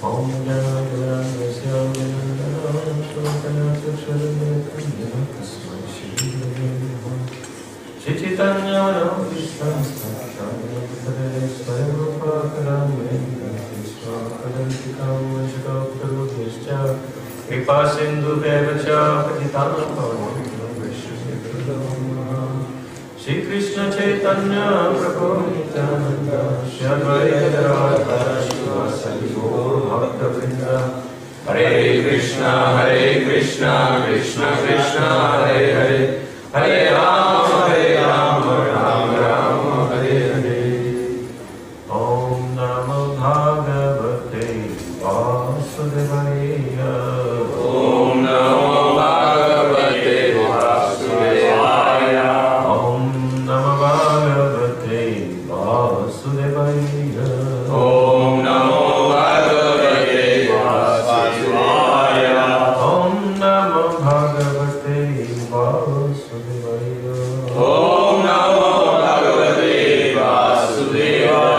Om Shri Krishna Chaitanya Prabhu Nityananda Shri Advaita Radha Shivasari Gaur Bhakta Vrinda Hare Krishna Krishna Krishna Hare Hare Hare Rama Rama Rama Hare Hare Om Namo Bhagavate Vasudevaya Om Namo Bhagavate Vasudevaya Om Namo Bhagavate Vasudevaya Om Namo Bhagavate Vasudevaya Om Namo Bhagavate Vasudevaya Om Namo Bhagavate Vasudevaya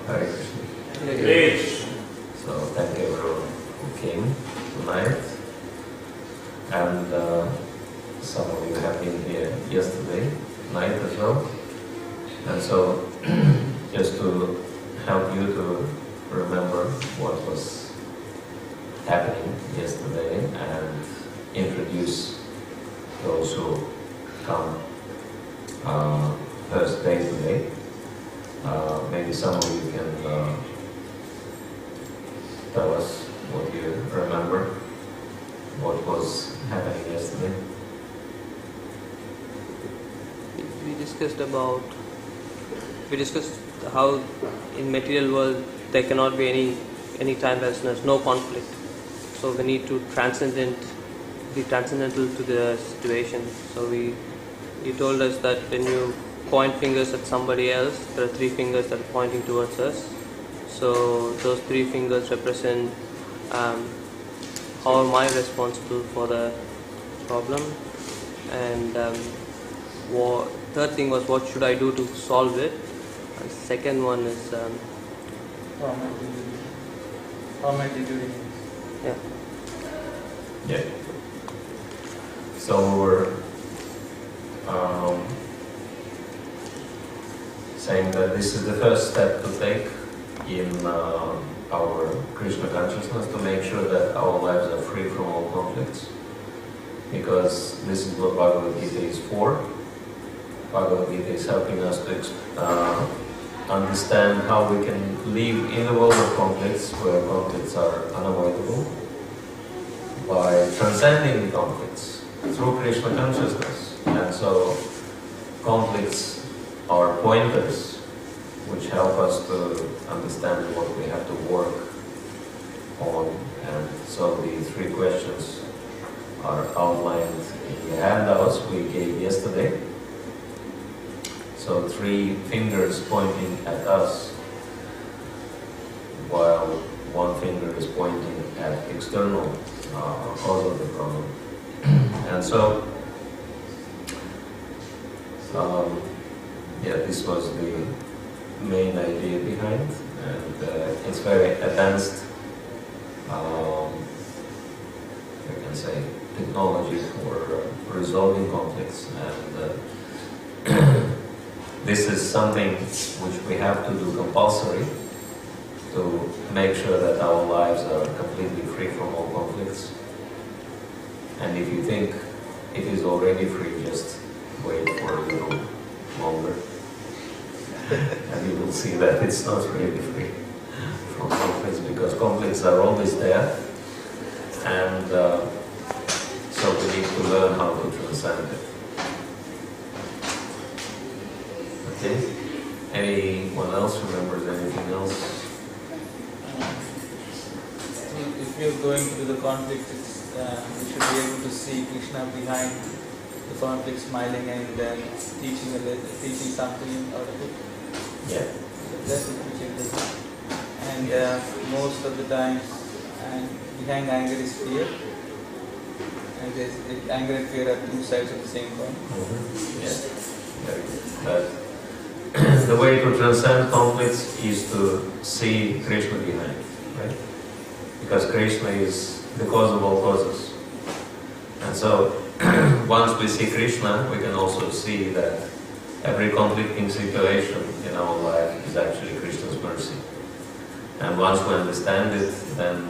Hare Krishna. So thank you everyone who came tonight, and some of you have been here yesterday night as well. And so just to help you to remember what was happening yesterday and introduce those who come first day today, maybe some of you can tell us what you remember, what was happening yesterday. We discussed how in material world there cannot be any timelessness, no conflict. So we need to be transcendental to the situation. So you told us that when you point fingers at somebody else, there are three fingers that are pointing towards us. So those three fingers represent how am I responsible for the problem, and third thing was what should I do to solve it, and second one is how am I doing it? Yeah. So we're saying that this is the first step to take in our Krishna consciousness, to make sure that our lives are free from all conflicts, because this is what Bhagavad Gita is for. Bhagavad Gita is helping us to understand how we can live in the world of conflicts, where conflicts are unavoidable, by transcending conflicts through Krishna consciousness. And so conflicts are pointers which help us to understand what we have to work on. And so the three questions are outlined in the handouts we gave yesterday. So three fingers pointing at us, while one finger is pointing at external cause of the problem. And so, this was the main idea behind, and it's very advanced, I can say, technology for resolving conflicts, and this is something which we have to do compulsory to make sure that our lives are completely free from all conflicts. And if you think it is already free, just wait for a little longer. And you will see that it's not really free from conflicts, because conflicts are always there. And so we need to learn how to transcend it. Okay? Anyone else remembers anything else? If you're going through the conflict, you should be able to see Krishna behind the conflict, smiling and teaching something out of it. Yeah. That's what we should do. And most of the times, behind anger is fear. And anger and fear are two sides of the same coin. Mm-hmm. Yeah. Very good. The way to transcend conflicts is to see Krishna behind. right? Because Krishna is the cause of all causes. And so, once we see Krishna, we can also see that every conflicting situation in our life is actually Krishna's mercy. And once we understand it, then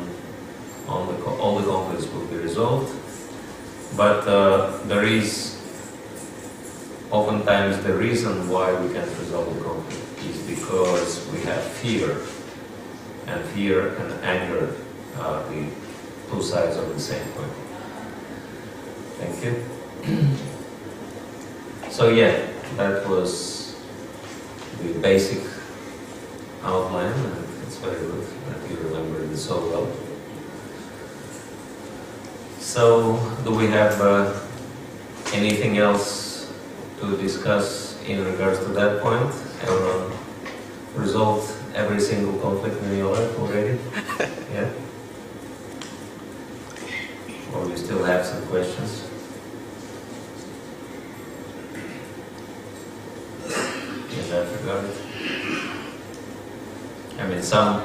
all the conflicts will be resolved. But there is oftentimes the reason why we can't resolve the conflict is because we have fear. And fear and anger are the two sides of the same coin. Thank you. So yeah, that was the basic outline, and it's very good that you remembered it so well. So, do we have anything else to discuss in regards to that point? Everyone resolved every single conflict in your life already? Yeah? Or you still have some questions? In that regard? I mean, some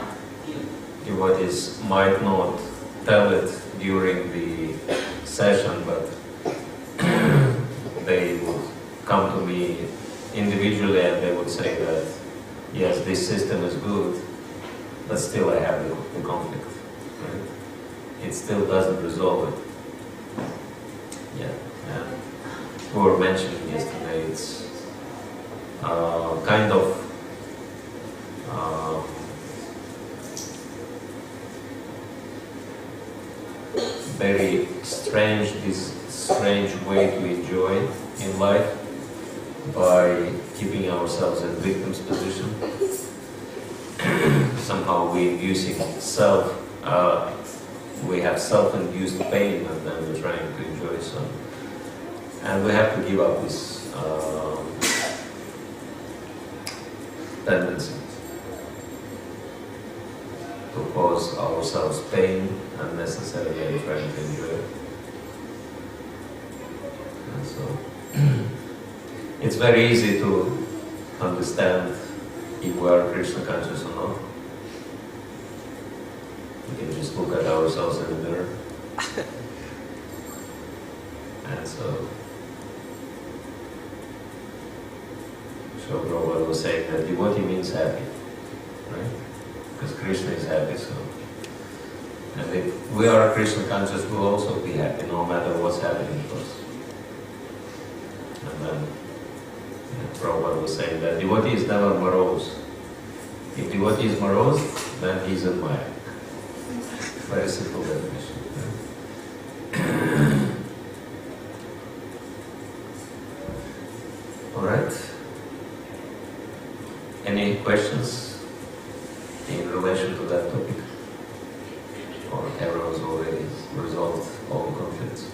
devotees might not tell it during the session, but they would come to me individually and they would say that, yes, this system is good, but still I have the conflict. Right? It still doesn't resolve it. Yeah, and we were mentioning yesterday, it's kind of very strange, this strange way to enjoy in life by keeping ourselves in victim's position. Somehow we're inducing we have self-induced pain and then we're trying to enjoy some. And we have to give up this tendency to cause ourselves pain unnecessarily and trying to enjoy it. And so, it's very easy to understand if we are Krishna conscious or not. We can just look at ourselves in the mirror. And so, Prabhupada was saying that devotee means happy, right? Because Krishna is happy, so. And if we are Krishna conscious, we'll also be happy no matter what's happening to us. And then Prabhupada was saying that devotee is never morose. If devotee is morose, then he's in Maya. Very simple definition. Alright. Any questions in relation to that topic? Or everyone's already resolved all the conflicts?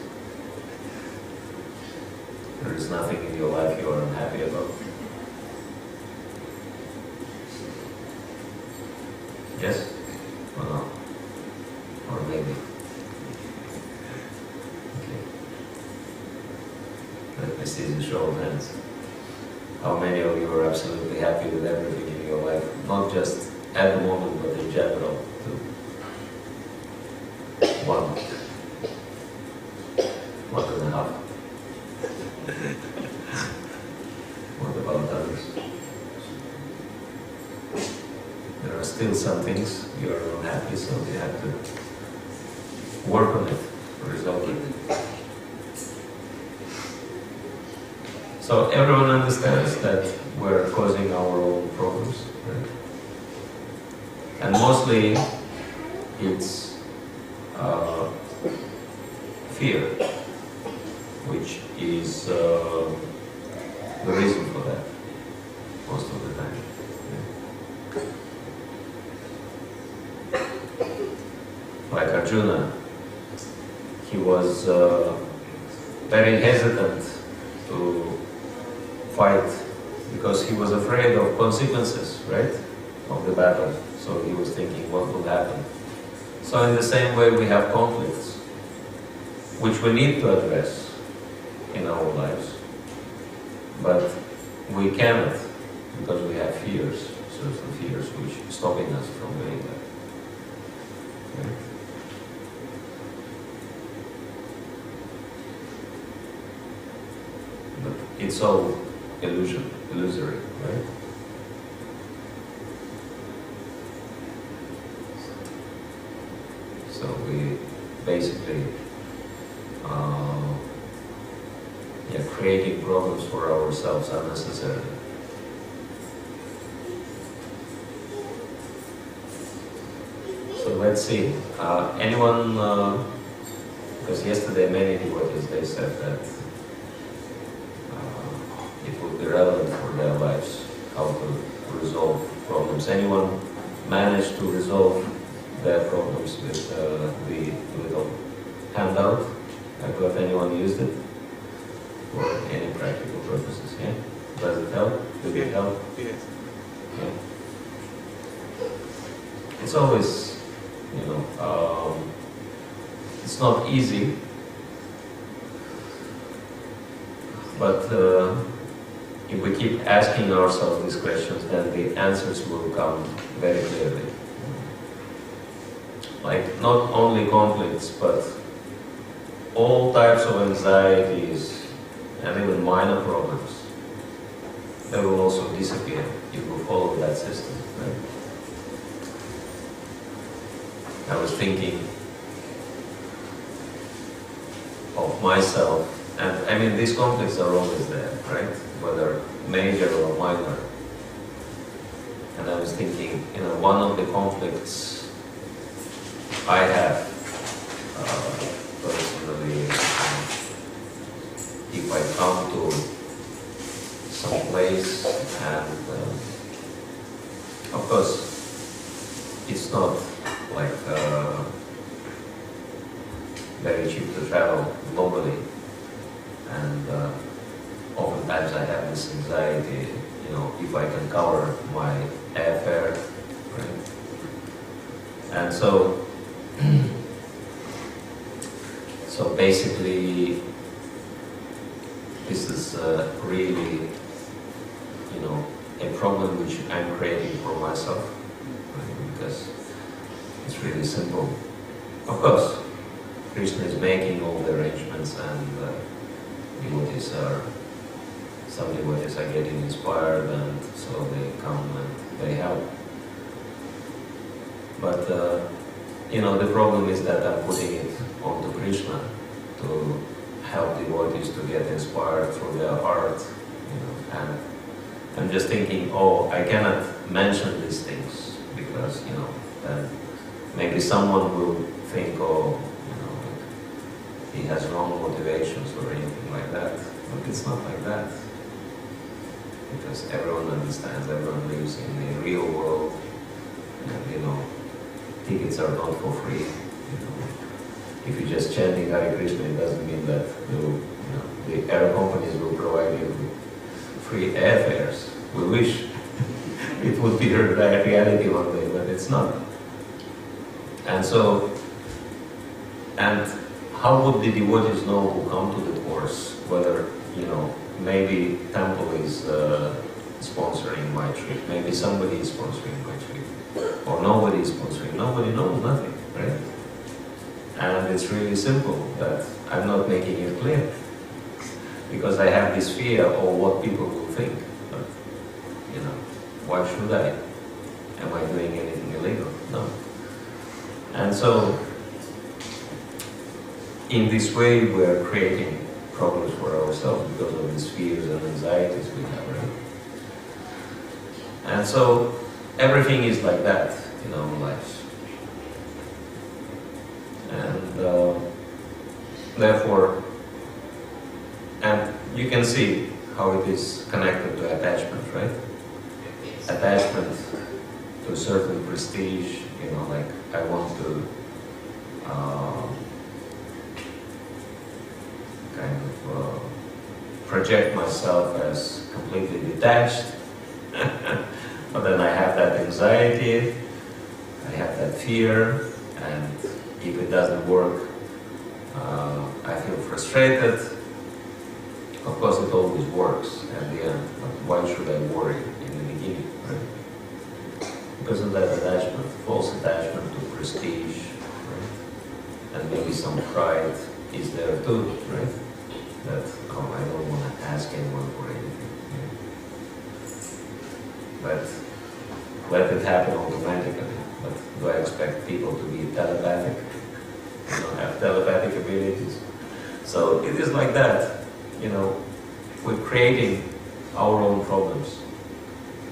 There is nothing in your life you are unhappy about? Yes? Or no? Or maybe? Okay. Let me see the show of hands. How many of you are absolutely happy with everything in your life? Not just at the moment, but in general too. One. 1.5. What about others? There are still some things you are unhappy, so you have to work on it, resolve it. So everyone understands that we're causing our own problems, right? And mostly it's fear, which is the reason for that most of the time. Yeah. Like Arjuna, he was very hesitant to fight because he was afraid of consequences, right, of the battle. So he was thinking, what will happen? So in the same way, we have conflicts, which we need to address in our lives, but we cannot because we have fears, certain fears which are stopping us from doing that. right? But it's all illusory, right? So we basically creating problems for ourselves unnecessarily. So let's see. Anyone? Because yesterday many devotees they said that it would be relevant for their lives how to resolve problems. Anyone managed to resolve their problems with the little handout? Have got anyone used it for any practical purposes? Yeah. Does it help? Did it help? Yes. Yeah. It's always, it's not easy, but if we keep asking ourselves these questions, then the answers will come very clearly. Like not only conflicts, but all types of anxieties and even minor problems, they will also disappear if we follow that system. Right? I was thinking of myself, and I mean these conflicts are always there, right? Whether major or minor. And I was thinking, one of the conflicts I have personally, if I come to some place and of course it's not like very cheap to travel globally, and oftentimes I have this anxiety, if I can cover my airfare, right? And so basically this is really, a problem which I'm creating for myself, right? Because it's really simple. Of course, Krishna is making all the arrangements, and some devotees are getting inspired, and so they come and they help. But the problem is that I'm putting it onto Krishna to help devotees to get inspired through their heart, and I'm just thinking, I cannot mention these things because, then maybe someone will think, he has wrong motivations or anything like that. But it's not like that. Because everyone understands, everyone lives in the real world, and, tickets are not for free. If you're just chanting Hare Krishna, it doesn't mean that the air companies will provide you with free airfares. We wish it would be a reality one day, but it's not. And how would the devotees know who come to the course whether, maybe temple is sponsoring my trip, maybe somebody is sponsoring my trip, or nobody is sponsoring, nobody knows nothing, right? And it's really simple that I'm not making it clear because I have this fear of what people will think. But, why should I? Am I doing anything illegal? No. And so, in this way, we are creating problems for ourselves because of these fears and anxieties we have, right? And so, everything is like that in our lives. And therefore, and you can see how it is connected to attachment, right? Attachment to a certain prestige, like I want to project myself as completely detached, but then I have that anxiety, I have that fear, and if it doesn't work, I feel frustrated. Of course, it always works at the end, but why should I worry in the beginning, right? Because of that attachment, false attachment to prestige, and maybe some pride is there too, right? That, oh, I don't want to ask anyone for anything. But let it happen automatically. But do I expect people to be telepathic? You know, have telepathic abilities? So it is like that. You know, we're creating our own problems.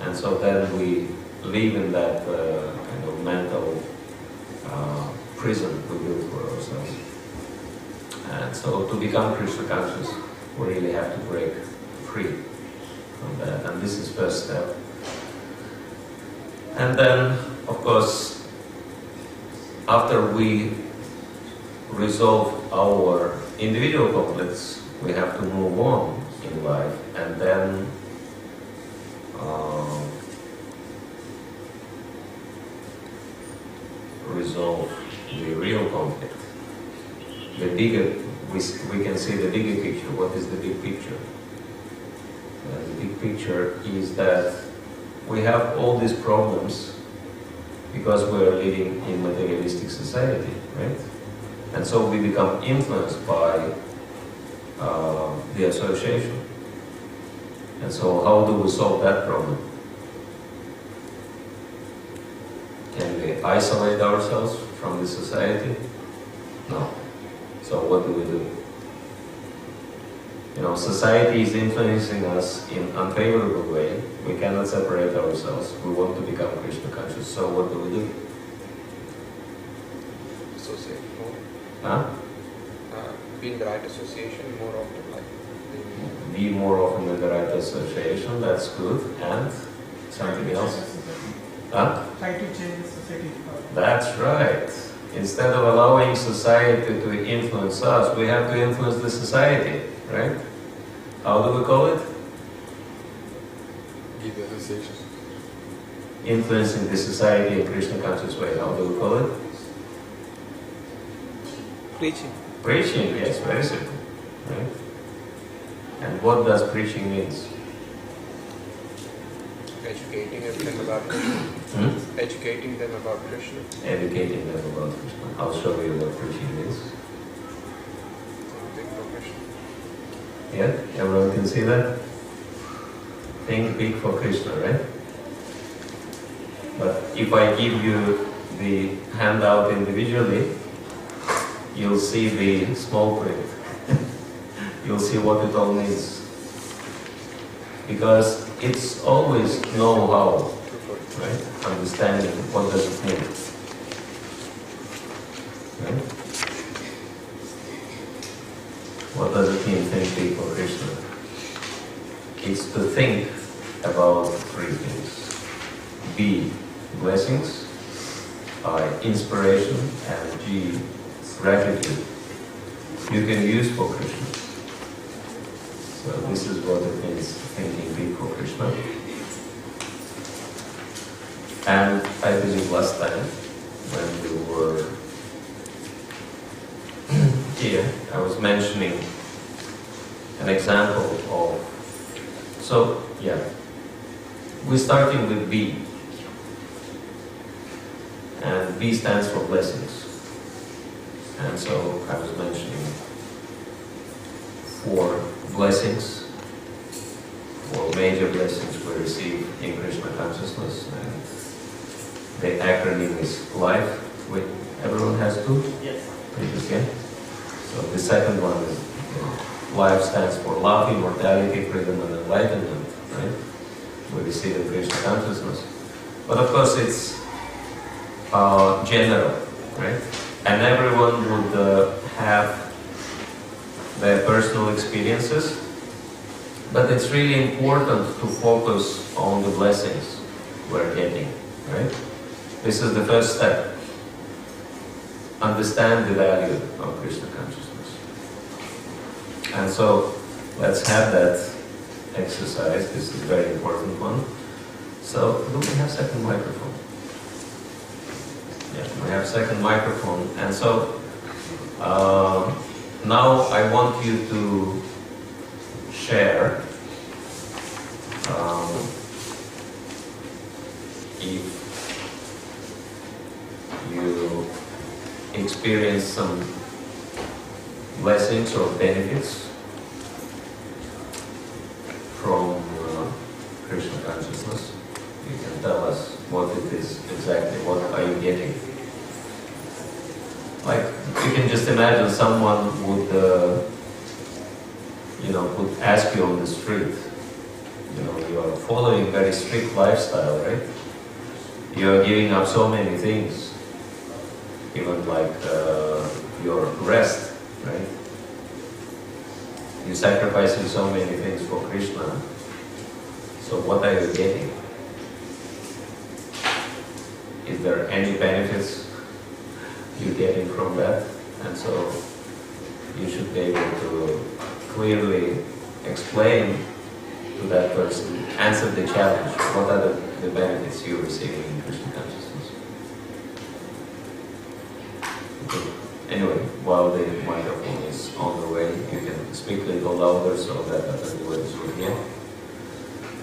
And so then we live in that kind of mental prison we built for ourselves. And so to become Krishna conscious, we really have to break free from that. And this is first step. And then, of course, after we resolve our individual conflicts, we have to move on in life and then resolve the real conflict. The bigger, we can see the bigger picture. What is the big picture? The big picture is that we have all these problems because we are living in materialistic society, right? And so we become influenced by the association. And so how do we solve that problem? Can we isolate ourselves from the society? No. So what do? You know, society is influencing us in an unfavorable way. We cannot separate ourselves. We want to become Krishna conscious. So what do? Associate more. Huh? Be in the right association more often, like be more often in the right association. That's good. And something else? Huh? Try to change the society. That's right. Instead of allowing society to influence us, we have to influence the society, right? How do we call it? give the association. Influencing the society in Krishna conscious way. How do we call it? Preaching. Preaching, yes, very simple. Right? And what does preaching means? Educating them about Krishna. Educating them about Krishna. Educating them about Krishna. I'll show you what preaching is. Think for Krishna. Yeah, everyone can see that? Think big for Krishna, right? But if I give you the handout individually, you'll see the small print. You'll see what it all means. Because it's always know-how, right? Understanding what does it mean. Right? What does it mean, think big for Krishna? It's to think about three things. B, blessings, I, inspiration, and G, gratitude. You can use for Krishna. So this is what it means, thinking big for Krishna. And I believe last time, when we were here, I was mentioning an example of, so yeah, we're starting with B. And B stands for blessings. And so I was mentioning 4 blessings, 4 major blessings we receive in Krishna consciousness. And the acronym is life. Wait, everyone has 2? Yes. Okay. So the second one is life stands for love, immortality, freedom, and enlightenment. Right? We receive in Krishna consciousness. But of course it's general, right? And everyone would have their personal experiences, but it's really important to focus on the blessings we're getting, right? This is the first step. Understand the value of Krishna consciousness. And so, let's have that exercise. This is a very important one. So, do we have second microphone? Yeah, we have second microphone. And so, now I want you to share if you experience some blessings or benefits from Krishna consciousness? You can tell us what it is exactly, what are you getting? Like, you can just imagine someone would, would ask you on the street, you are following very strict lifestyle, right? You are giving up so many things, even like your rest, right? You're sacrificing so many things for Krishna. So what are you getting? Is there any benefits you're getting from that? And so you should be able to clearly explain to that person, answer the challenge. What are the benefits you're receiving in Krishna consciousness? Okay. Anyway, while the microphone is on the way, you can speak a little louder so that other devotees will hear.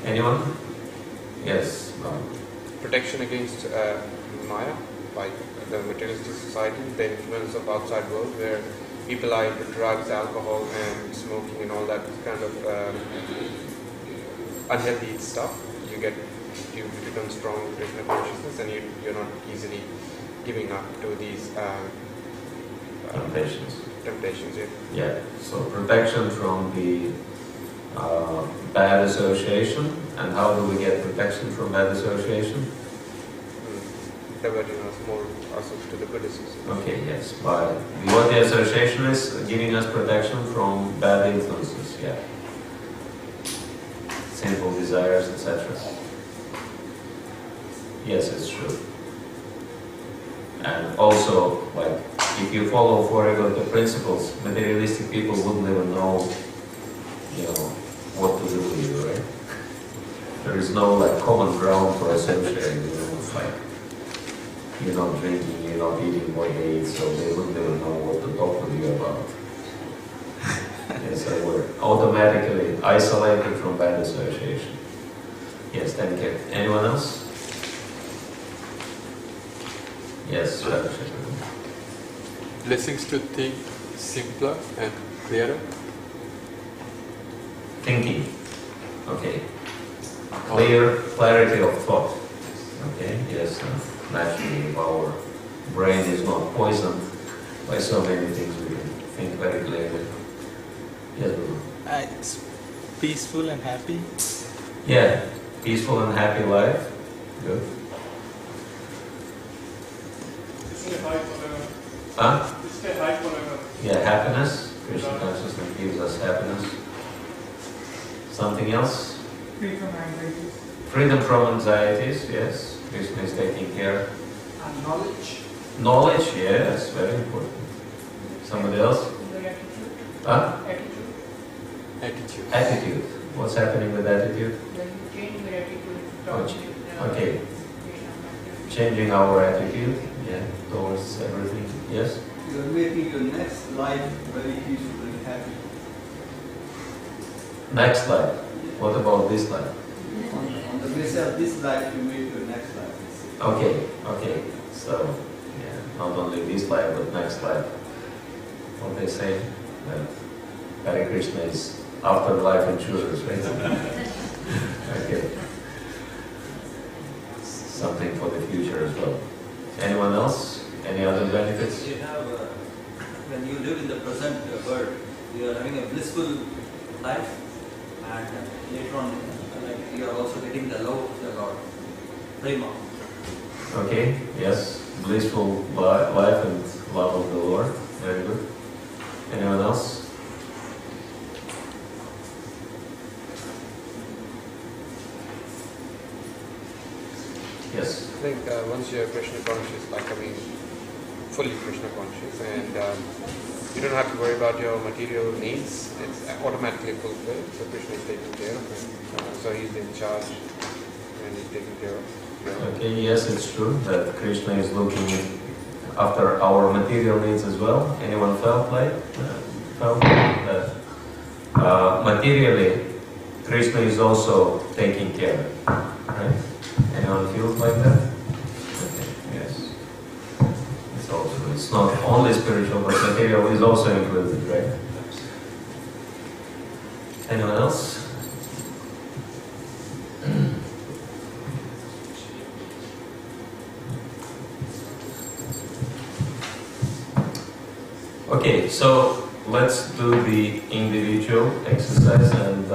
Anyone? Yes. Protection against Maya, like the materialistic society, the influence of outside world where people are into drugs, alcohol and smoking and all that kind of unhealthy stuff. You become strong in Krishna consciousness and you're not easily giving up to these temptations. Yeah. So protection from the bad association. And how do we get protection from bad association? Diverting us more also to the good association. Okay, yes. By devotee association is giving us protection from bad influences, yeah. Sinful desires, etc. Yes, it's true. And also, like, if you follow four regulatory principles, materialistic people wouldn't even know, what to do with you, right? There is no like common ground for associating. It's like you're not drinking, you're not eating what they eat, so they wouldn't even know what to talk with you about. Yes, so we're automatically isolated from bad association. Yes, thank you. Anyone else? Yes, Blessings to think simpler and clearer. Thinking. Okay. Clarity of thought. Okay, yes, naturally our brain is not poisoned by so many things, we can think very clearly. Yes, Guru. It's peaceful and happy. Yeah, peaceful and happy life. Good. Stay high forever. Huh? Stay high forever. Yeah, happiness. Krishna consciousness gives us happiness. Something else? Free from anxieties. Freedom from anxieties, yes. Krishna is taking care. And knowledge. Knowledge, yes, very important. Somebody else? The attitude. Huh? Attitude. Attitude. What's happening with attitude? When you change your attitude. Okay. Changing our attitude, yeah, towards everything. Yes? You are making your next life very peaceful and happy. Next life. What about this life? On the basis of this life, you make your next life. Okay. So, yeah, not only this life, but next life. What they say, that Hare Krishna is afterlife insurance, right? Okay. Something for the future as well. Anyone else? Any other benefits? You have, when you live in the present world, you are having a blissful life, and later on, like you are also getting the love of the Lord, prema. Okay, yes, blissful life and love of the Lord. Very good. Anyone else? Yes. I think once you're Krishna conscious, fully Krishna conscious, and you don't have to worry about your material needs. It's automatically fulfilled. So Krishna is taking care of it. So he's in charge and he's taking care of it. Okay, yes, it's true that Krishna is looking after our material needs as well. Anyone felt that materially Krishna is also taking care, right? Anyone feels like that? Okay, yes. also, it's not only spiritual, but material is also included, right? Anyone else? Okay, so let's do the individual exercise, and I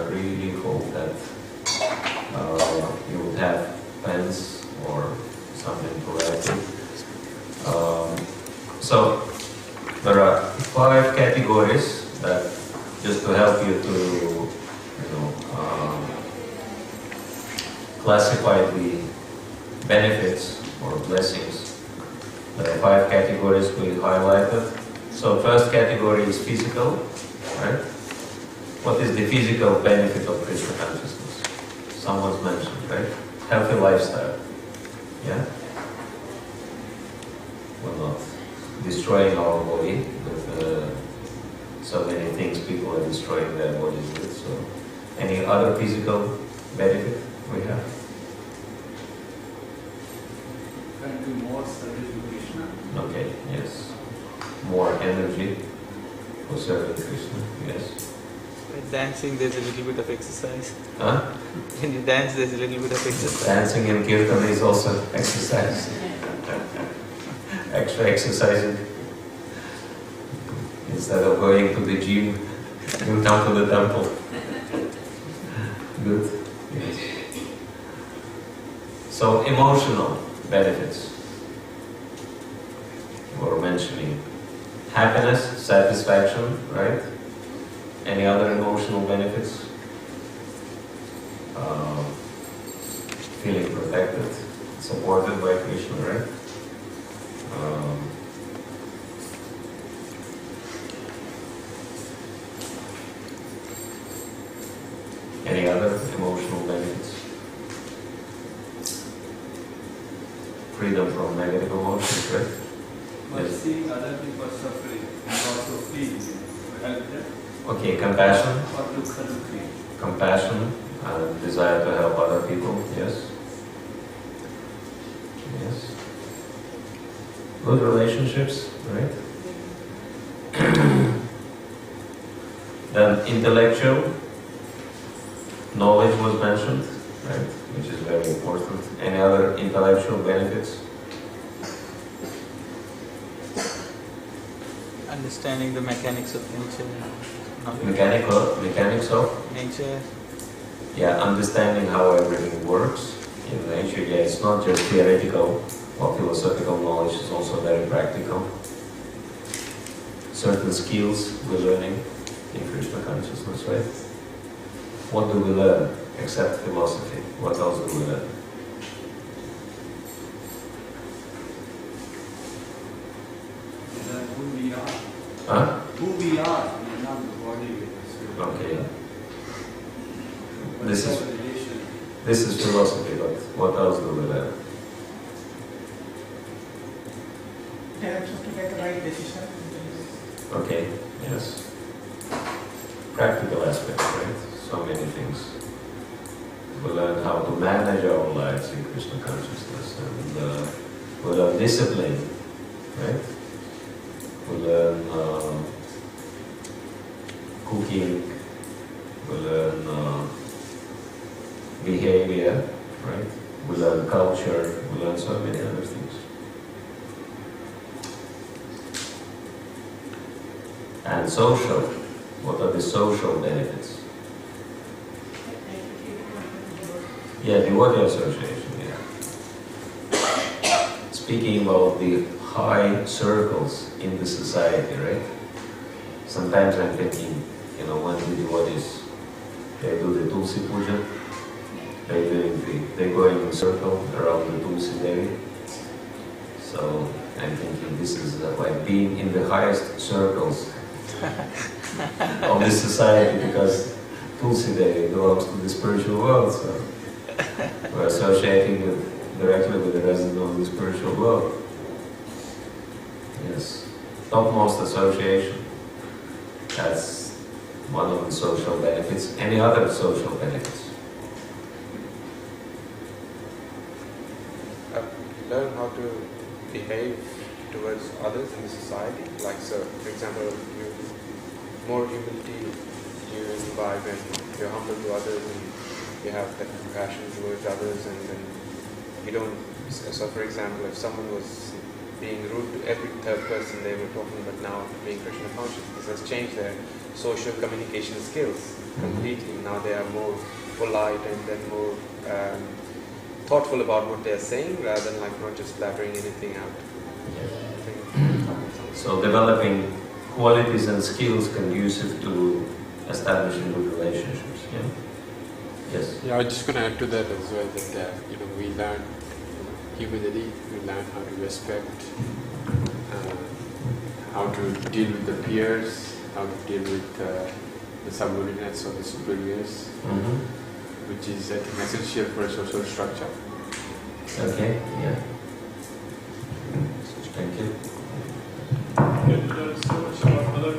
really hope that you will have pens or something to write in. So there are 5 categories that, just to help you to, classify the benefits or blessings. There are 5 categories we highlighted. So first category is physical, right? What is the physical benefit of Krishna consciousness? Someone's mentioned, right? Healthy lifestyle. Yeah? We're not destroying our body with so many things people are destroying their bodies with. So, any other physical benefit we have? Can do more service to Krishna. Okay, yes. More energy for serving Krishna, yes. With dancing, there's a little bit of exercise. Huh? When you dance, there's a little bit of exercise. Dancing and kirtan is also exercise. Extra exercising. Instead of going to the gym, you come to the temple. Good. Yes. So emotional benefits. We're mentioning happiness, satisfaction, right? Any other emotional benefits? Feeling protected, supported by Krishna, right? Any other emotional benefits? Freedom from negative emotions, right? But Yes. seeing other people suffering and also feeling, help them, Okay, compassion. or dukha dukhi. Compassion and desire to help other people, yes. Yes. Good relationships, right? Then intellectual knowledge was mentioned, right? Which is very important. Any other intellectual benefits? Understanding the mechanics of nature. Mechanics of? Nature. Yeah, understanding how everything works in nature. Yeah, it's not just theoretical or philosophical knowledge, it's also very practical. Certain skills we're learning in Krishna consciousness, right? What do we learn except philosophy? What else do we learn? Who we are. Huh? Who we are, we are not the body with the spirit. Okay. But This it's is- a relation. This is philosophy, but what else do we learn? It helps us to make the right decision. Okay, yes. Practical aspects, right? So many things. We learn how to manage our lives in Krishna consciousness, and we learn discipline, right? We learn cooking, we learn behavior, right? We learn culture, we learn so many other things. And social, what are the social benefits? Yeah, devotee association, yeah. Speaking about the high circles in the society, right? Sometimes I'm thinking, when the devotees, they do the Tulsi Puja, they go in a circle around the Tulsi Devi. So I'm thinking this is like being in the highest circles of this society, because Tulsi Devi belongs to the spiritual world, so we're associating directly with the resident of the spiritual world. Yes, topmost association. That's one of the social benefits. Any other social benefits? Learn how to behave towards others in the society. Like, so, for example, more humility you imbibe when you're humble to others and you have that compassion towards others, and then you don't. So, for example, if someone was being rude to every third person they were talking about, now being Krishna conscious, this has changed their social communication skills completely. Now they are more polite and then more thoughtful about what they are saying, rather than like not just blabbering anything out. So developing qualities and skills conducive to establishing good relationships. Yeah. Yes. Yeah, I was just going to add to that as well that we learn humility, we learn how to respect, how to deal with the peers, how to deal with the subordinates or the superiors, which is I think essential for a social structure. Okay. Yeah. Thank you. You learn so much about other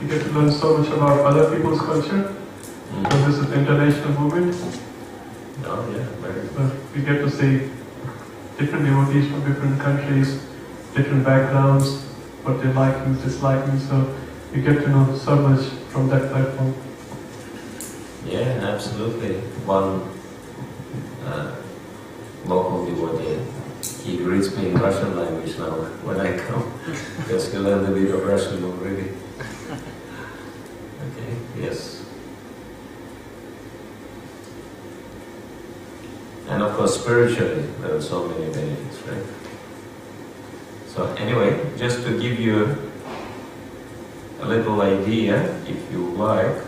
You get to learn so much about other people's culture. So this is international movement. Oh yeah, very good. So we get to see different devotees from different countries, different backgrounds, what they like and dislike, and so you get to know so much from that platform. Yeah, absolutely. One local devotee, he greets me in Russian language now when I come, because he learned a bit of Russian already. Okay, yes. And of course, spiritually, there are so many benefits, right? So anyway, just to give you a little idea, if you like,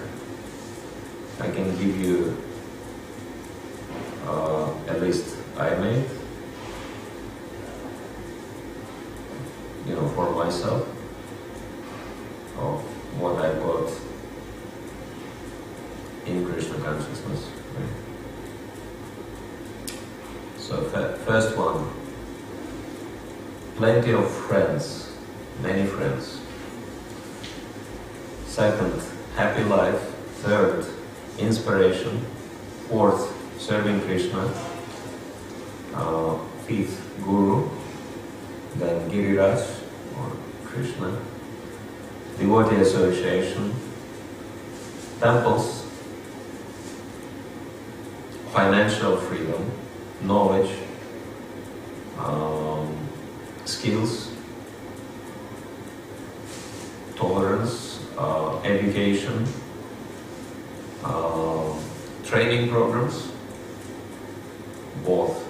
I can give you a list I made, for myself, of what I got in Krishna consciousness. Right? So first one, plenty of friends, many friends. Second, happy life. Third, inspiration. Fourth, serving Krishna. Fifth, Guru. Then Giriraj or Krishna. Devotee association. Temples. Financial freedom. Knowledge. Skills. Tolerance. Education. Training programs, both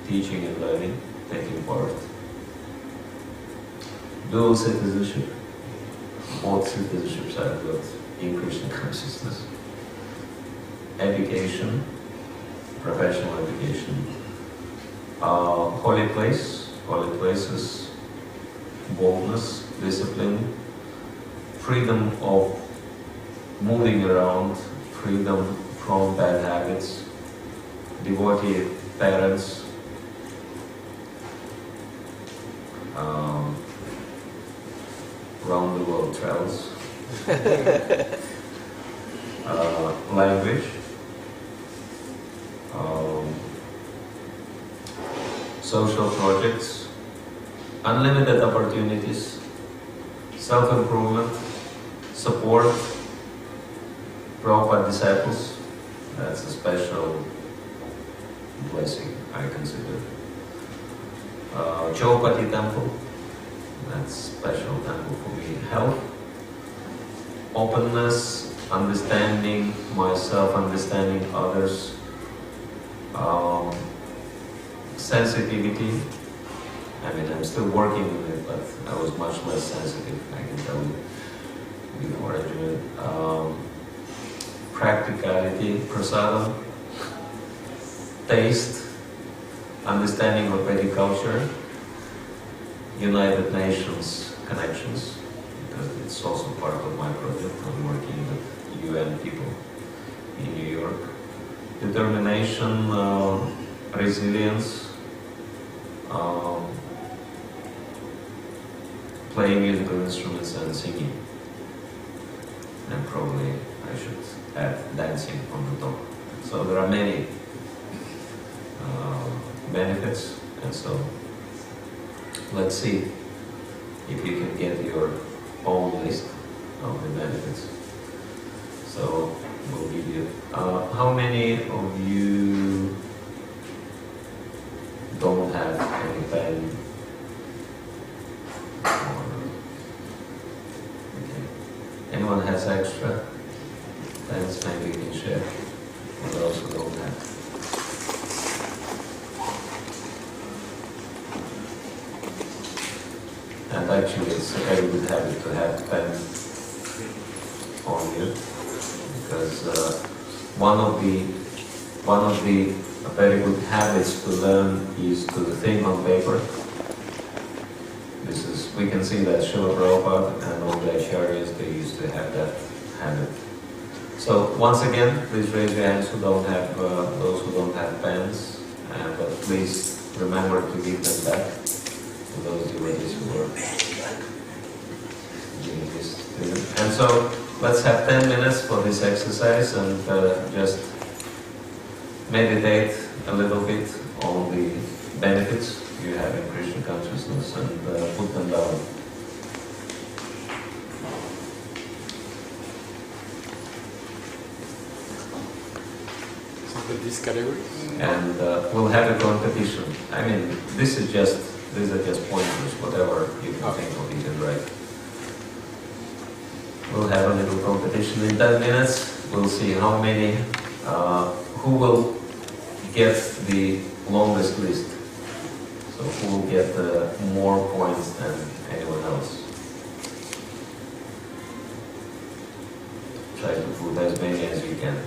teaching and learning, taking part. Dual citizenship, both citizenships I've got in Krishna consciousness. Education, professional education. Holy places, boldness, discipline, freedom of moving around, freedom from bad habits, devotee parents, round the world travels, language, social projects, unlimited opportunities, self-improvement, support, Prabhupada disciples. That's a special blessing, I consider. Chaupati temple, that's a special temple for me. Health, openness, understanding myself, understanding others, sensitivity. I mean, I'm still working on it, but I was much less sensitive, I can tell you, before I joined. Practicality, prasadam, taste, understanding of Vedic culture, United Nations connections, because it's also part of my project. I'm working with UN people in New York. Determination, resilience, playing musical instruments and singing. And probably I should add dancing on the top. So there are many benefits, and so let's see if you can get your own list of the benefits. So we'll give you. How many of you don't have any pen? Okay. Anyone has extra pens? Maybe you can share with those who don't have. And actually, it's a very good habit to have pen on you, because one of the very good habits to learn is to think on paper. We can see that Srila Prabhupada and all the acharyas, they used to have that habit. So once again, please raise your hands who don't have, those who don't have pens, but please remember to give them back to those devotees who are giving this to you. And so let's have 10 minutes for this exercise and just meditate a little bit on the benefits you have in Krishna consciousness and put them down. So for these categories? And we'll have a competition. I mean, these are just pointers, whatever you can think of, you can write. We'll have a little competition in 10 minutes. We'll see how many, who will get the longest list. So who will get more points than anyone else. Try to put as many as you can.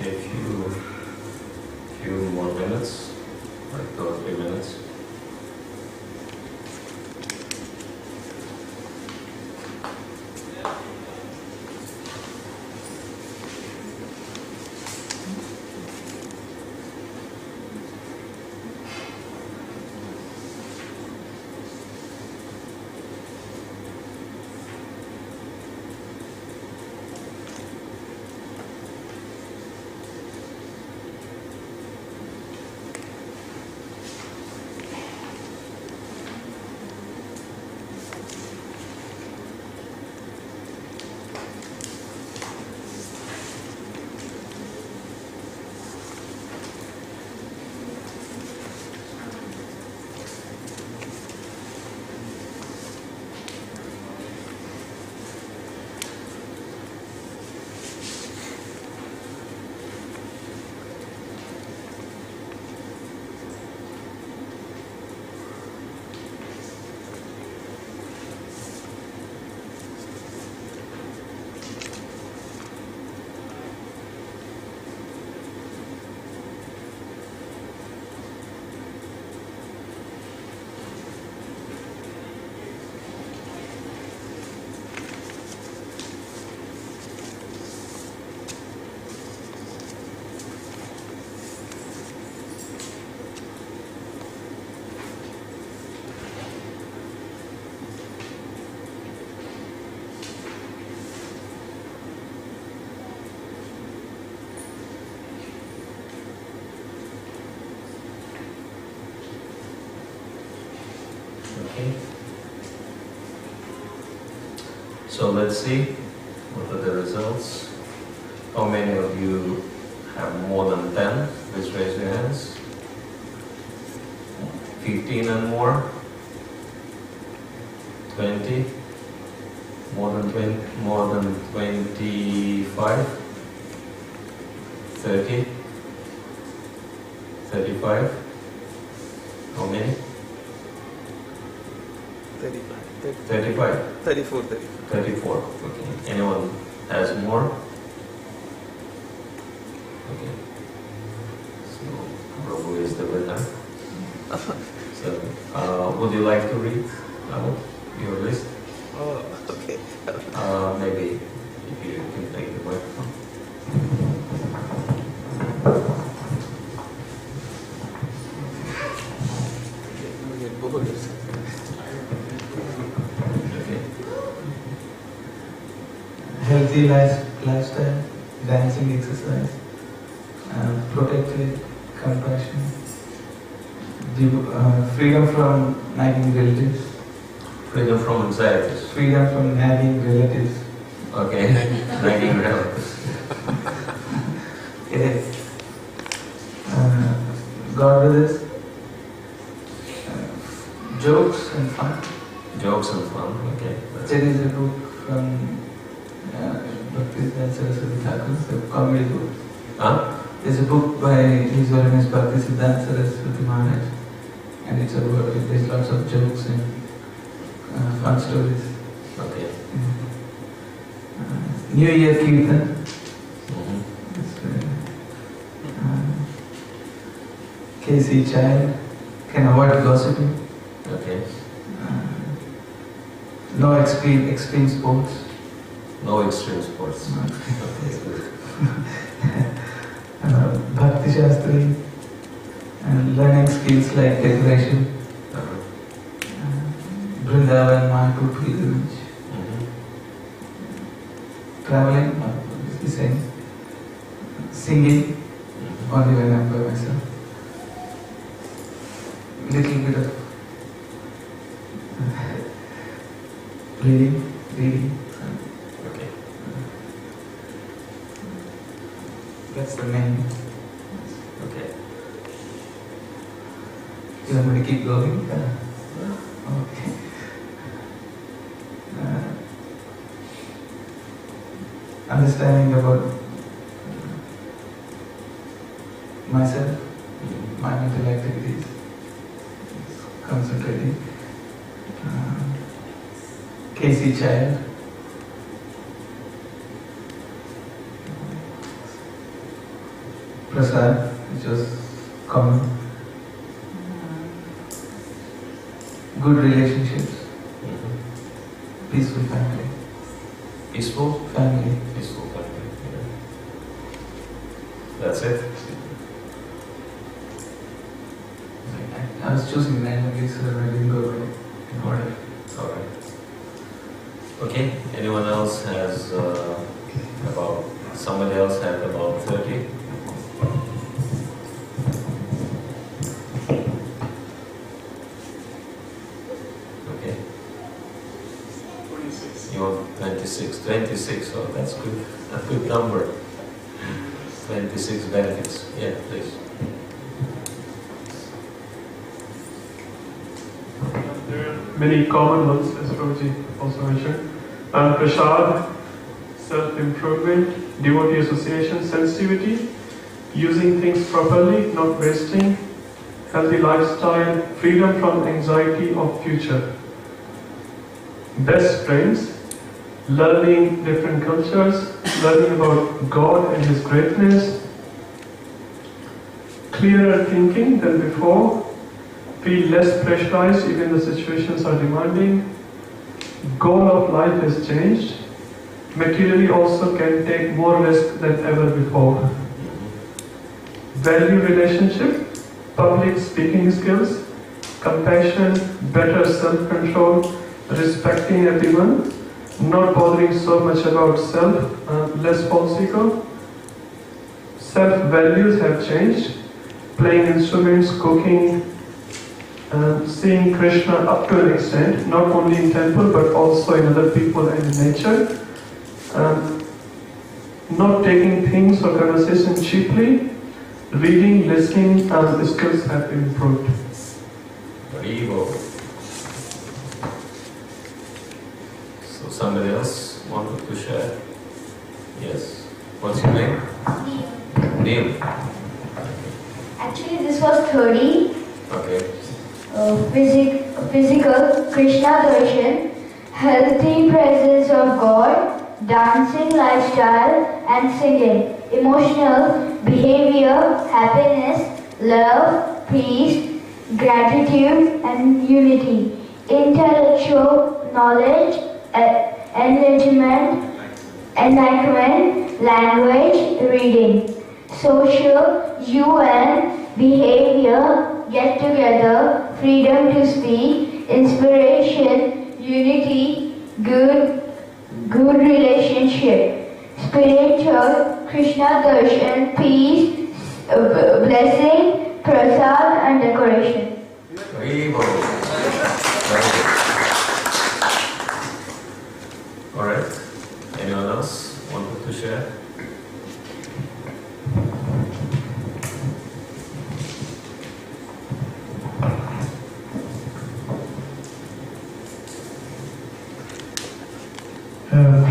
maybe a few more minutes, like 2 or 3 minutes. Okay. So let's see what are the results. How many of you have more than 10? Please raise your hands. 15 and more? 20? More than 20? More than 25? 30? 35? How many? 35. 35? 34. 34. Okay. Anyone has more? Okay. So Prabhu is the winner. So would you like to read out your list? Oh, okay. Maybe if you can take the microphone. Okay. Healthy lifestyle, dancing exercise, protected, compassion, freedom from nagging relatives. Freedom from anxieties. Freedom from nagging relatives. Okay. Nagging relatives. Yes. God with us. Jokes and fun. Jokes and fun. Okay. There is a book from Bhakti Saraswati Thakur, the comedy book. Huh? There's a book by His Holiness Bhakti Saraswati Maharaj, and it's about, there's lots of jokes and fun stories. Okay. New Year Kirtan. Casey Child can avoid gossiping. Okay. No extreme sports. No extreme sports. Okay, good. Bhakti Shastri, and learning skills like decoration. Vrindavan, Mayapur pilgrimage. Traveling, it's the same. Singing, only when I'm by myself. Little bit of reading. Okay. That's the main. Okay. You want me to keep going? Okay. Understanding about myself, my mental activities, concentrating. Casey Child. prasad, which was common. Good relationships, peaceful family. Peaceful? Family. Peaceful family. Yeah. That's it? I was choosing randomly, so I didn't go right. Alright. Alright. Okay. Anyone else has about, somebody else had about 30? Okay. 26. You want 26? 26, oh that's good. A good number. 26 benefits. Yeah, please. There are many common ones, as Prabhuji also mentioned. Prasad, self-improvement, devotee association, sensitivity, using things properly, not wasting, healthy lifestyle, freedom from anxiety of future. Best friends, learning different cultures, learning about God and His greatness, clearer thinking than before, feel less pressurized even the situations are demanding, goal of life has changed, materially also can take more risk than ever before. Value relationship, public speaking skills, compassion, better self-control, respecting everyone, not bothering so much about self, less false ego. Self-values have changed, playing instruments, cooking, seeing Krishna up to an extent, not only in temple but also in other people and in nature. Not taking things or conversation cheaply, reading, listening, the skills have been improved. So somebody else wanted to share? Yes. What's your name? Neil. Actually, this was 30. Okay. Physical Krishna darshan, healthy presence of God, dancing lifestyle and singing, emotional behavior, happiness, love, peace, gratitude and unity, intellectual knowledge, enlightenment, language, reading, social, UN, behavior, get together, freedom to speak, inspiration, unity, good relationship, spiritual, Krishna darshan, peace, blessing, prasad and decoration. Alright. Anyone else wanted to share?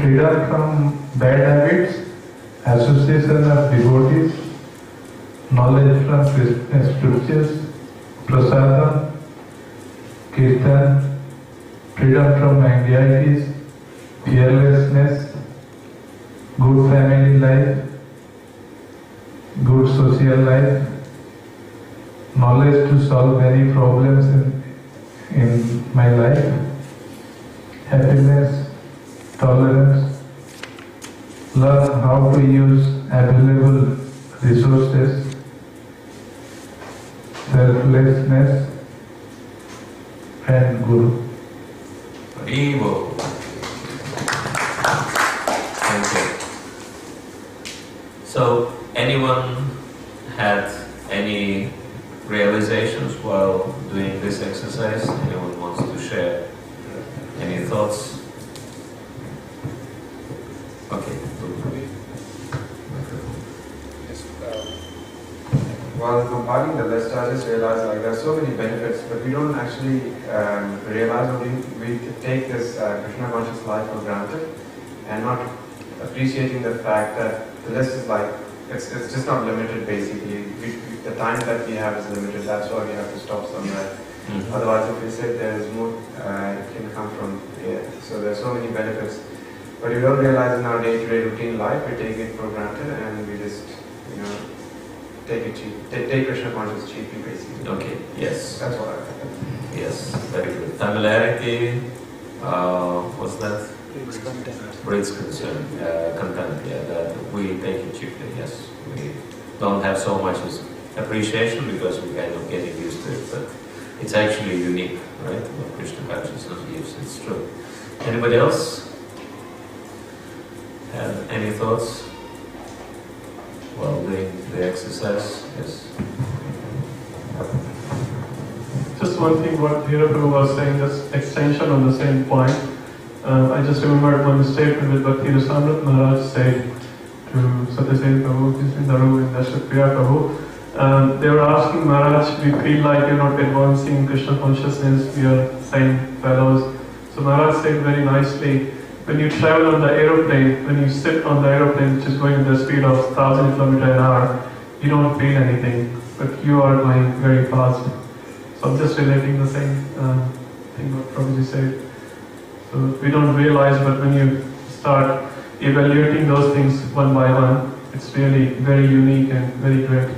Freedom from bad habits, association of devotees, knowledge from scriptures, prasadam, kirtan, freedom from anxieties, fearlessness, good family life, good social life, knowledge to solve many problems in my life, happiness, tolerance, learn how to use available resources, selflessness, and Guru. Evo. Thank you. So, anyone had any realizations while doing this exercise? Anyone wants to share any thoughts? Okay. Yes, while compiling the list, I just realized like there are so many benefits, but we don't actually realize or we take this Krishna conscious life for granted and not appreciating the fact that the list is like, it's just not limited basically. The time that we have is limited, that's why we have to stop somewhere. Otherwise, if we sit there is more, it can come from here. So there are so many benefits. But we don't realize in our day-to-day routine life, we take it for granted and we just, take Krishna consciousness cheaply, basically. Okay, yes. That's what I think. Yes, very good. Familiarity, what's that? Breeds content. Breeds concern, content, yeah, that we take it cheaply, yes. We don't have so much as appreciation because we're kind of getting used to it, but it's actually unique, right? What Krishna consciousness gives, it's true. Anybody else have any thoughts while doing the exercise? Yes. Just one thing, what Dhiraprabhu was saying, just extension on the same point. I just remembered one statement with Bhakti Rasamrit Maharaj said to Satyasena Prabhu, who's in the room, in Dashakriya Prabhu. They were asking Maharaj, we feel like you're not advancing Krishna consciousness, we are same fellows. So Maharaj said very nicely, when you travel on the aeroplane, when you sit on the aeroplane which is going at the speed of 1,000 km an hour, you don't feel anything, but you are going very fast. So I'm just relating the same thing what Prabhuji said. So we don't realize, but when you start evaluating those things one by one, it's really very unique and very great.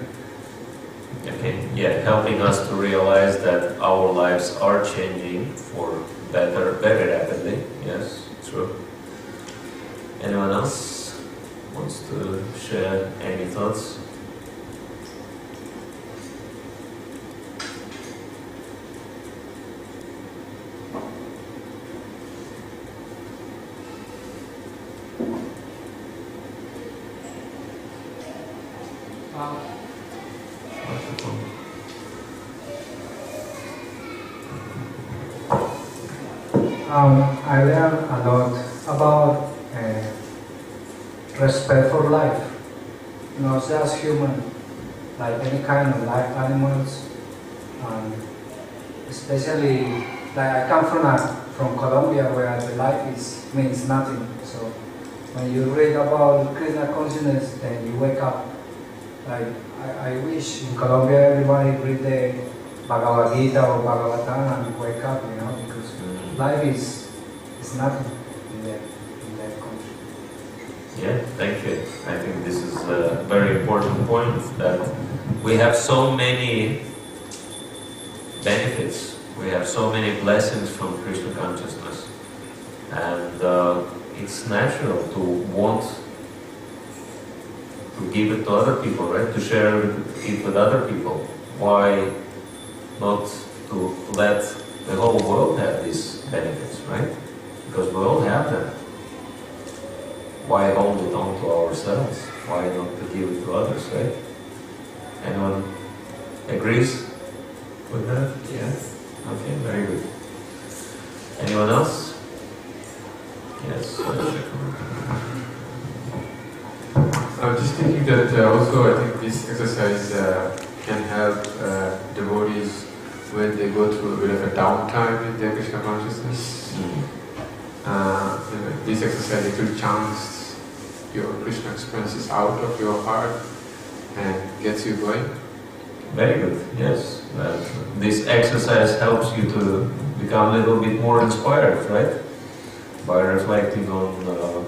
Okay, yeah, helping us to realize that our lives are changing for better, very rapidly. Yes, true. Anyone else wants to share any thoughts? I learned a lot about respect for life. You know, just human, like any kind of life, animals, especially like I come from Colombia where the life means nothing. So when you read about Krishna consciousness, then you wake up. Like I wish in Colombia everybody read the Bhagavad Gita or Bhagavatam and wake up, you know, because life is nothing in that country. Yeah, thank you. I think this is a very important point, that we have so many benefits, we have so many blessings from Krishna consciousness, and it's natural to want to give it to other people, right? To share it with other people. Why not to let the whole world have these benefits, right? Because we all have them. Why hold it on to ourselves? Why not to give it to others, right? Anyone agrees with that? Yeah? Okay, very good. Anyone else? Yes. I'm just thinking that also I think this exercise can help devotees when they go through a bit of a downtime in their Krishna consciousness. This exercise actually chants your Krishna experiences out of your heart and gets you going. Very good, yes. This exercise helps you to become a little bit more inspired, right? By reflecting on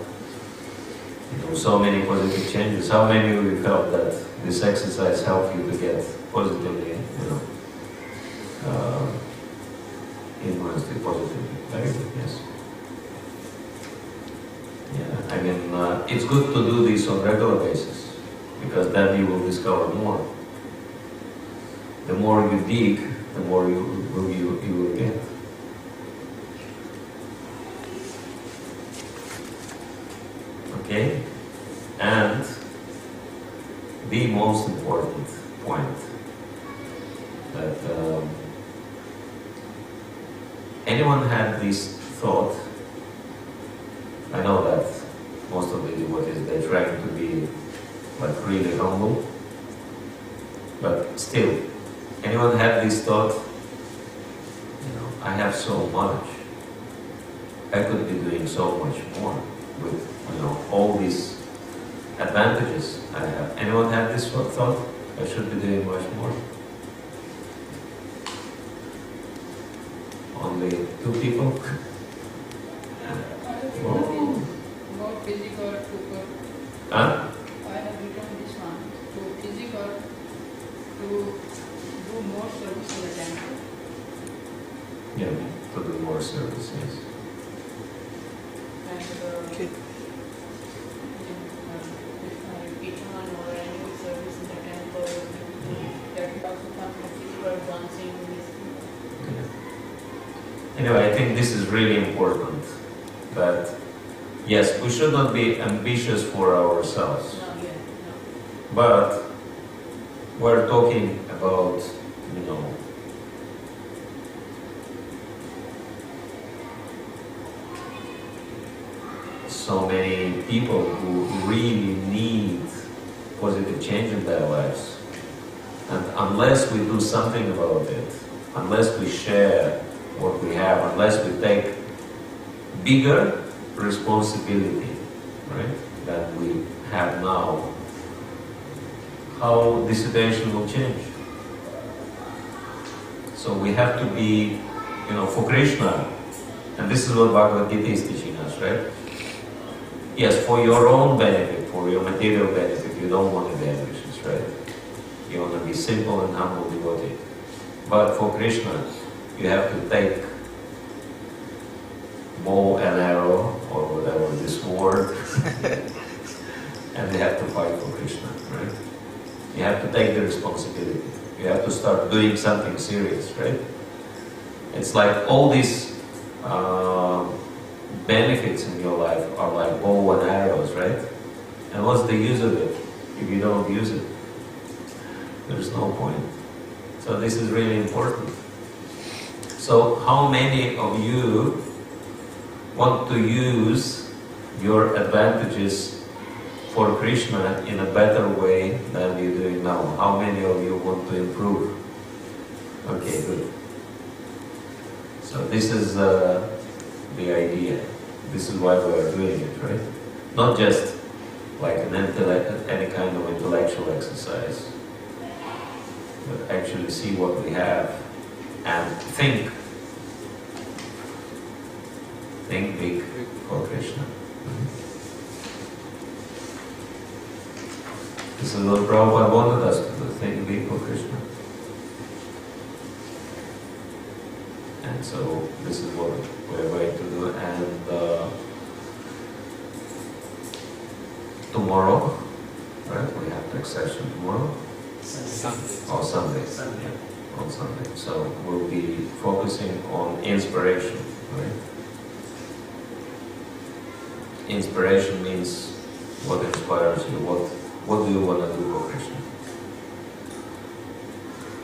so many positive changes. How many of you felt that this exercise helped you to get positively, influenced it positively? Very good, yes. Yeah, I mean, it's good to do this on a regular basis, because then you will discover more. The more you dig, the more you will get. Okay? And the most important point, that anyone had this thought. I know that most of the devotees, they're trying to be like really humble, but still, anyone had this thought, I have so much, I could be doing so much more with all these advantages I have. Anyone had this thought? I should be doing much more. Only 2 people? Physical cooker. Huh? I have written this one. To physical to do more service in the temple. Yeah, to do more service, yes. And Itan or any service in the temple, that will also come from people dancing. Anyway, I think this is really important, that yes, we should not be ambitious for ourselves, but we're talking about, you know, so many people who really need positive change in their lives. And unless we do something about it, unless we share what we have, unless we take bigger responsibility, right, than we have now, how the situation will change. So we have to be, you know, for Krishna, and this is what Bhagavad Gita is teaching us, right? Yes, for your own benefit, for your material benefit, you don't want to be ambitious, right? You want to be simple and humble devotee. But for Krishna, you have to take bow and arrow, or whatever this word, and you have to fight for Krishna, right? You have to take the responsibility. You have to start doing something serious, right? It's like all these benefits in your life are like bow and arrows, right? And what's the use of it if you don't use it? There's no point. So this is really important. So how many of you want to use your advantages for Krishna in a better way than you're doing now? How many of you want to improve? Okay, good. So this is the idea. This is why we are doing it, right? Not just like any kind of intellectual exercise, but actually see what we have and think big for Krishna. This is what Prabhupada wanted us to do, think big for Krishna. And so this is what we're going to do. And tomorrow, right? We have next session tomorrow. Sunday. Sunday. On Sunday. So we'll be focusing on inspiration, right? Inspiration means what inspires you, what do you want to do for Krishna?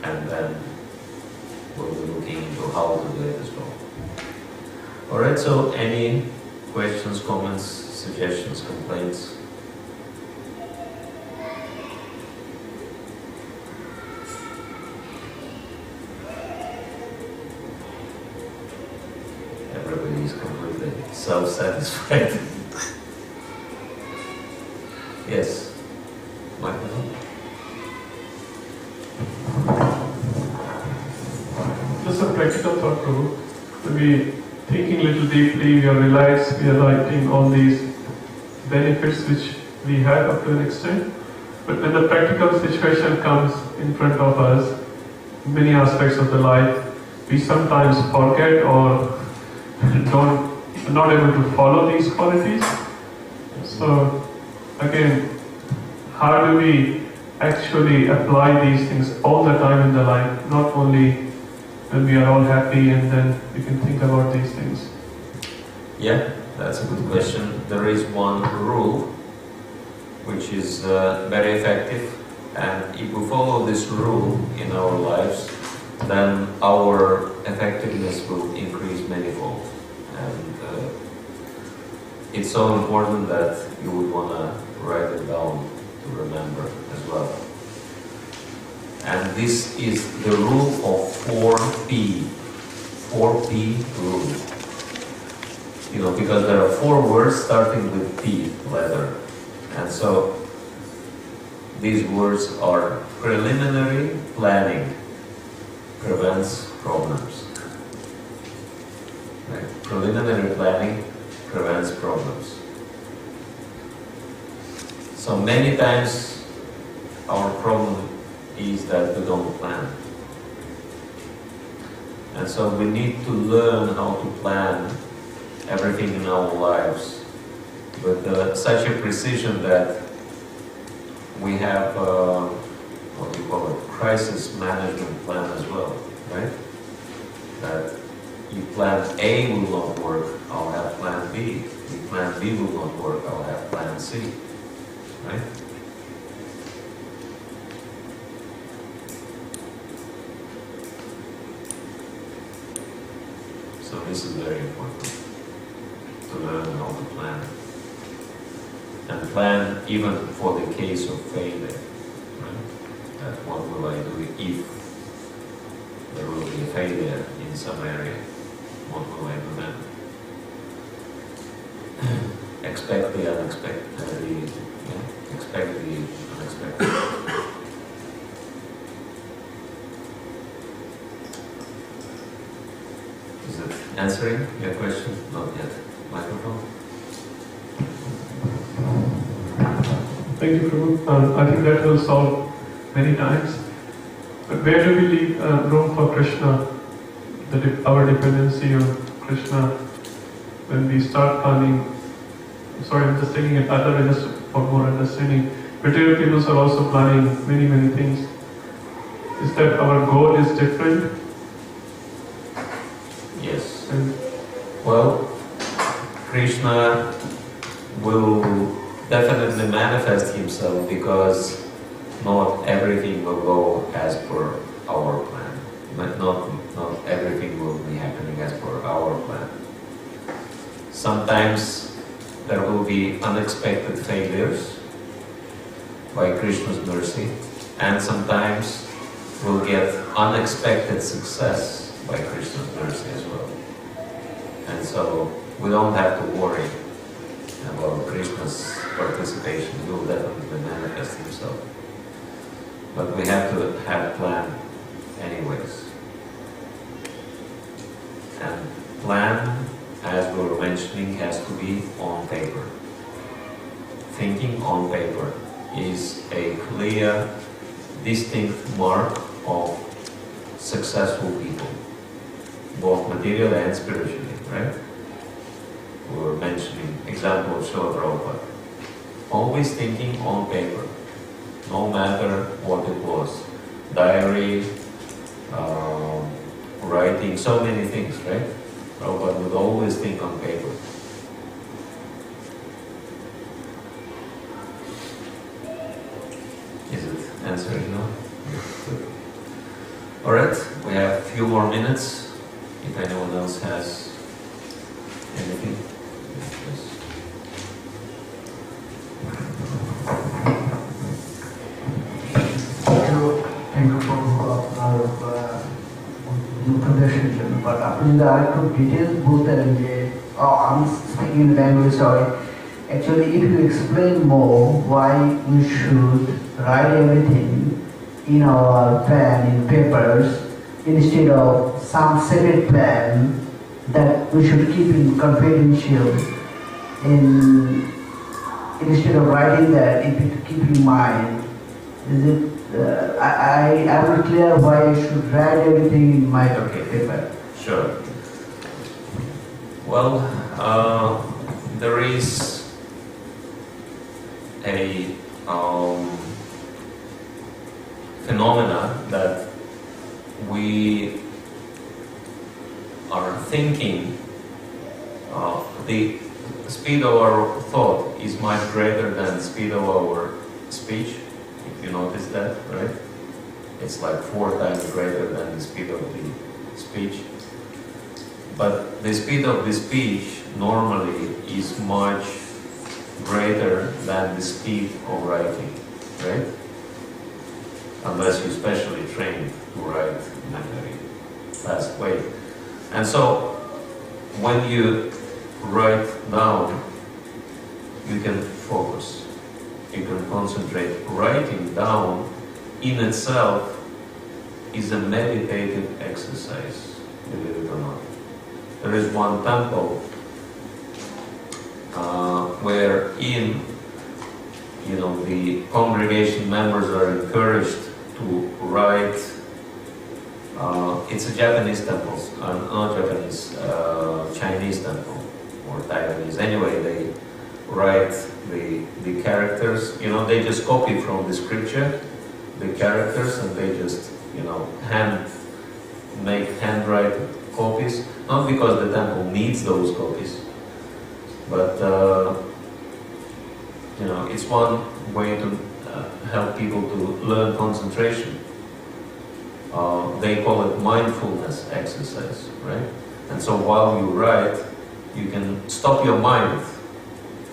And then we'll be looking into how to do it as well. Alright, so any questions, comments, suggestions, complaints? Everybody is completely self-satisfied. Yes, Michael? Just a practical thought, Prabhu. Maybe thinking a little deeply, we are realizing all these benefits which we have up to an extent. But when the practical situation comes in front of us, many aspects of the life, we sometimes forget or are not able to follow these qualities. So again, how do we actually apply these things all the time in the life, not only when we are all happy and then we can think about these things? Yeah, that's a good question. There is one rule which is very effective, and if we follow this rule in our lives, then our effectiveness will increase manifold. And it's so important that you would want to write it down to remember as well. And this is the rule of 4P. 4P rule. You know, because there are 4 words starting with P letter. And so these words are: preliminary planning prevents problems. Right? Preliminary planning prevents problems. So many times our problem is that we don't plan. And so we need to learn how to plan everything in our lives with such a precision that we have, what do you call it, crisis management plan as well, right? That if plan A will not work, I'll have plan B. If plan B will not work, I'll have plan C, right? So this is very important, to learn how to plan. And plan even for the case of failure, right? That what will I do if there will be a failure in some area? What will I do then? Expect the unexpected, expect the unexpected. Is it answering your question? Not yet. Microphone? Thank you, Prabhu. I think that will solve many times. But where do we leave room for Krishna, our dependency on Krishna, when we start planning? I'm just taking it other way just for more understanding. Material people are also planning many, many things. Is that our goal is different? Yes. Well, Krishna will definitely manifest himself because not everything will go as per our plan. But not everything will be happening as per our plan. Sometimes there will be unexpected failures by Krishna's mercy, and sometimes we'll get unexpected success by Krishna's mercy as well. And so we don't have to worry about Krishna's participation. He will definitely manifest himself. But we have to have a plan anyways. And plan, as we were mentioning, has to be on paper. Thinking on paper is a clear, distinct mark of successful people, both materially and spiritually, right? We were mentioning example of Srila Prabhupada. Always thinking on paper, no matter what it was. Diary, writing, so many things, right? Prabhupada would always think on paper. Is it answering now? Good. Alright, we have a few more minutes. If anyone else has anything. Yes. Thank you for our introduction. But after I could details both I'm speaking in language, sorry. Actually, if you explain more why we should write everything in our plan, in papers, instead of some separate plan that we should keep in confidential, instead of writing that, if you keep in mind, is it? I will clear why I should write everything in my paper. Sure. Well, there is a phenomena that we are thinking, the speed of our thought is much greater than the speed of our speech. If you notice that, right? It's like 4 times greater than the speed of the speech. But the speed of the speech normally is much greater than the speed of writing, right? Unless you're specially trained to write in a very fast way. And so, when you write down, you can focus. You can concentrate. Writing down in itself is a meditative exercise, believe it or not. There is one temple where the congregation members are encouraged to write. It's a Japanese temple, not Japanese, Chinese temple or Taiwanese. Anyway, they write the characters. You know, they just copy from the scripture the characters, and they just, you know, make handwrite copies. Not because the temple needs those copies, but you know, it's one way to help people to learn concentration. They call it mindfulness exercise, right? And so while you write, you can stop your mind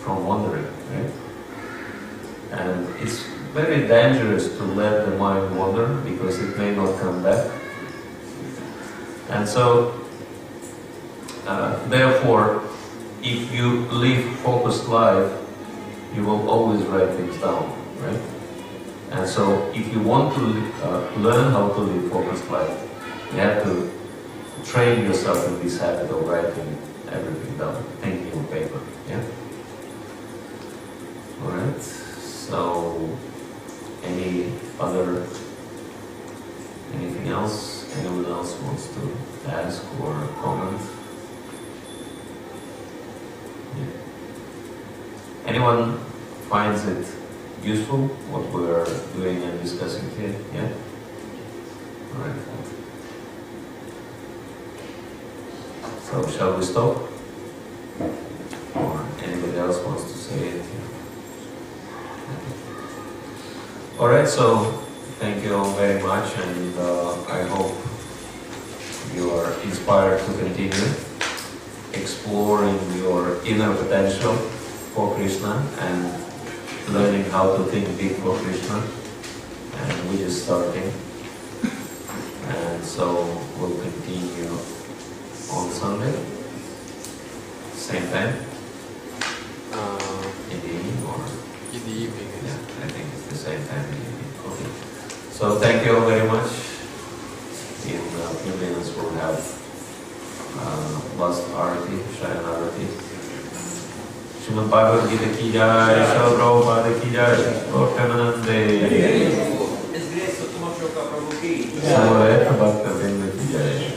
from wandering, right? And it's very dangerous to let the mind wander because it may not come back. And so, therefore, if you live focused life, you will always write things down, right? And so, if you want to learn how to live focused life, you have to train yourself in this habit of writing everything down, thinking on paper, yeah? Alright, so, anything else? Anyone else wants to ask or comment? Yeah. Anyone finds it useful, what we're doing and discussing here? Yeah? Alright. So, shall we stop? Or anybody else wants to say anything? Alright, so thank you all very much, and I hope you are inspired to continue exploring your inner potential for Krishna and learning how to think big for Krishna. And we're just starting. And so we'll continue on Sunday, same time, in the evening or? In the evening, yeah, I think it's the same time in the evening. Okay. So thank you all very much. In a few minutes we'll have last Arati, Shayan Arati. Srimad Bhagavad Gita ki jai, Srila Prabhupada ki jai, Lord Premanande. His Grace Uttama Shoka Prabhu ki Samvaya Bhakta Vrinda ki jai.